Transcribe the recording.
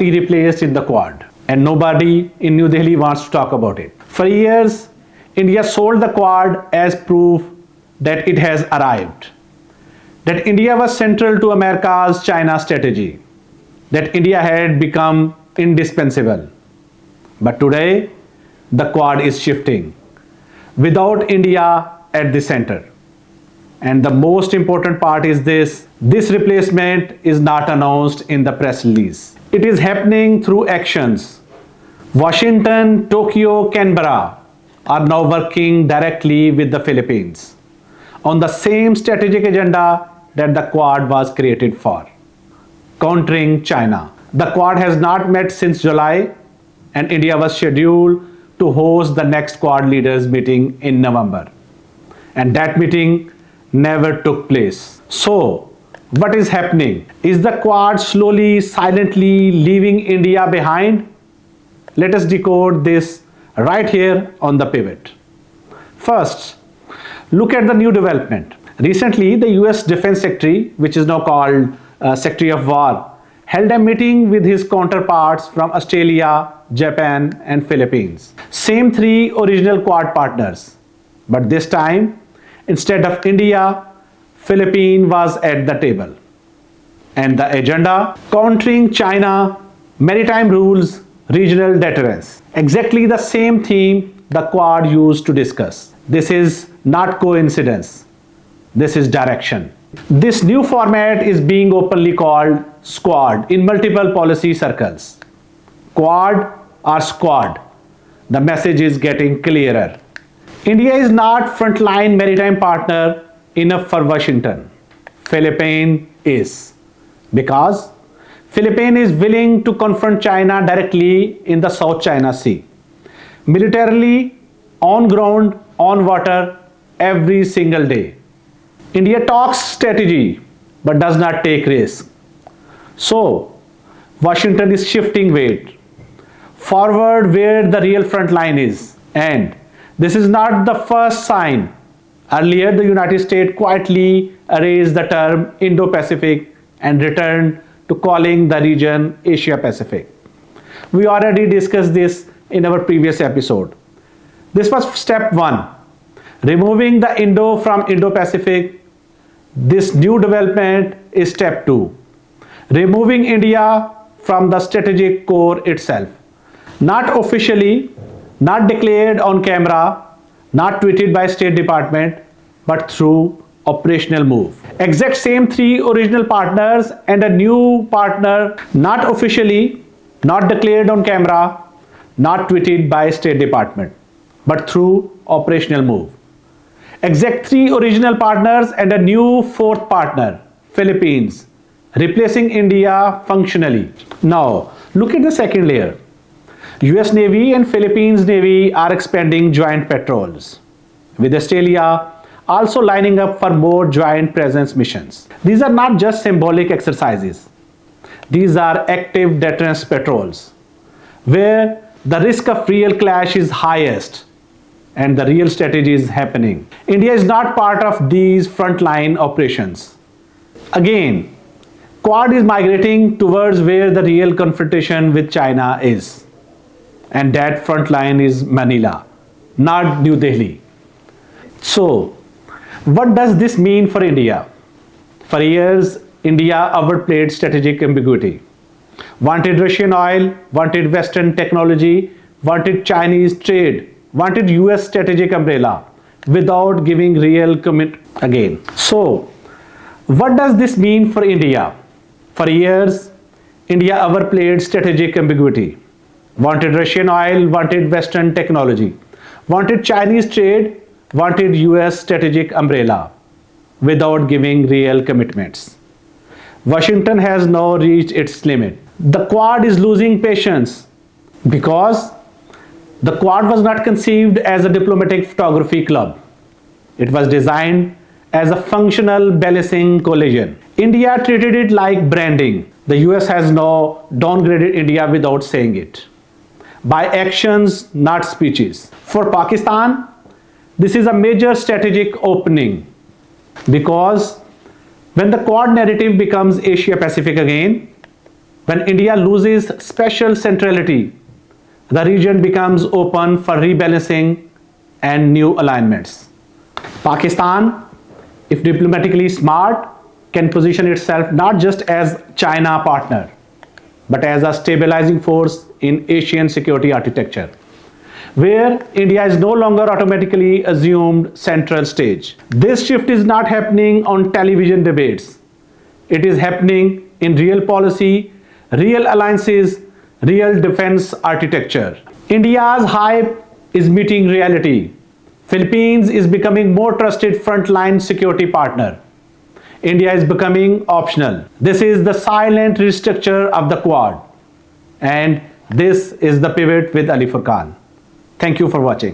replaced in the Quad, and nobody in New Delhi wants to talk about it. For years, India sold the Quad as proof that it has arrived, that India was central to America's China strategy, that India had become indispensable. But today, the Quad is shifting without India at the center. And the most important part is this replacement is not announced in the press release. It is happening through actions. Washington, Tokyo, Canberra are now working directly with the Philippines on the same strategic agenda that the Quad was created for: countering China. The Quad has not met since July, and India was scheduled to host the next Quad leaders meeting in November. And that meeting never took place. So, what is happening? Is the Quad slowly, silently leaving India behind? Let us decode this right here on the pivot. First, look at the new development. Recently, the US Defense Secretary, which is now called Secretary of War, held a meeting with his counterparts from Australia, Japan, and Philippines. Same three original Quad partners. But this time, instead of India, Philippines was at the table. And the agenda: countering China, maritime rules, regional deterrence. Exactly the same theme the Quad used to discuss. This is not coincidence. This is direction. This new format is being openly called Squad in multiple policy circles. Quad or Squad? The message is getting clearer. India is not frontline maritime partner enough for Washington. Philippines is. Because Philippines is willing to confront China directly in the South China Sea. Militarily, on ground, on water, every single day. India talks strategy but does not take risk. So, Washington is shifting weight forward where the real front line is. And this is not the first sign. Earlier, the United States quietly erased the term Indo-Pacific and returned to calling the region Asia-Pacific. We already discussed this in our previous episode. This was step 1. Removing the Indo from Indo-Pacific. This new development is step 2. Removing India from the strategic core itself. Not officially, not declared on camera, not tweeted by State Department, but through operational move. Exact same three original partners and a new partner, not officially, not declared on camera, not tweeted by State Department, but through operational move. Exact three original partners and a new fourth partner, Philippines, replacing India functionally. Now, look at the second layer. US Navy and Philippines Navy are expanding joint patrols, with Australia also lining up for more joint presence missions. These are not just symbolic exercises. These are active deterrence patrols, where the risk of real clash is highest and the real strategy is happening. India is not part of these frontline operations. Again, Quad is migrating towards where the real confrontation with China is. And that front line is Manila, not New Delhi. So, what does this mean for India? For years, India overplayed strategic ambiguity. Wanted Russian oil, wanted Western technology, wanted Chinese trade, wanted US strategic umbrella without giving real commit again. So, what does this mean for India? For years, India overplayed strategic ambiguity. Wanted Russian oil, wanted Western technology, wanted Chinese trade, wanted US strategic umbrella without giving real commitments. Washington has now reached its limit. The Quad is losing patience because the Quad was not conceived as a diplomatic photography club. It was designed as a functional balancing coalition. India treated it like branding. The US has now downgraded India without saying it. By actions, not speeches. For Pakistan, this is a major strategic opening because when the Quad narrative becomes Asia-Pacific again, When India loses special centrality, the region becomes open for rebalancing and new alignments. Pakistan, if diplomatically smart, can position itself not just as China partner, but as a stabilizing force in Asian security architecture, where India is no longer automatically assumed central stage. This shift is not happening on television debates. It is happening in real policy, real alliances, real defense architecture. India's hype is meeting reality. Philippines is becoming more trusted frontline security partner. India is becoming optional. This is the silent restructure of the Quad. And this is the pivot with Ali Furqan. Thank you for watching.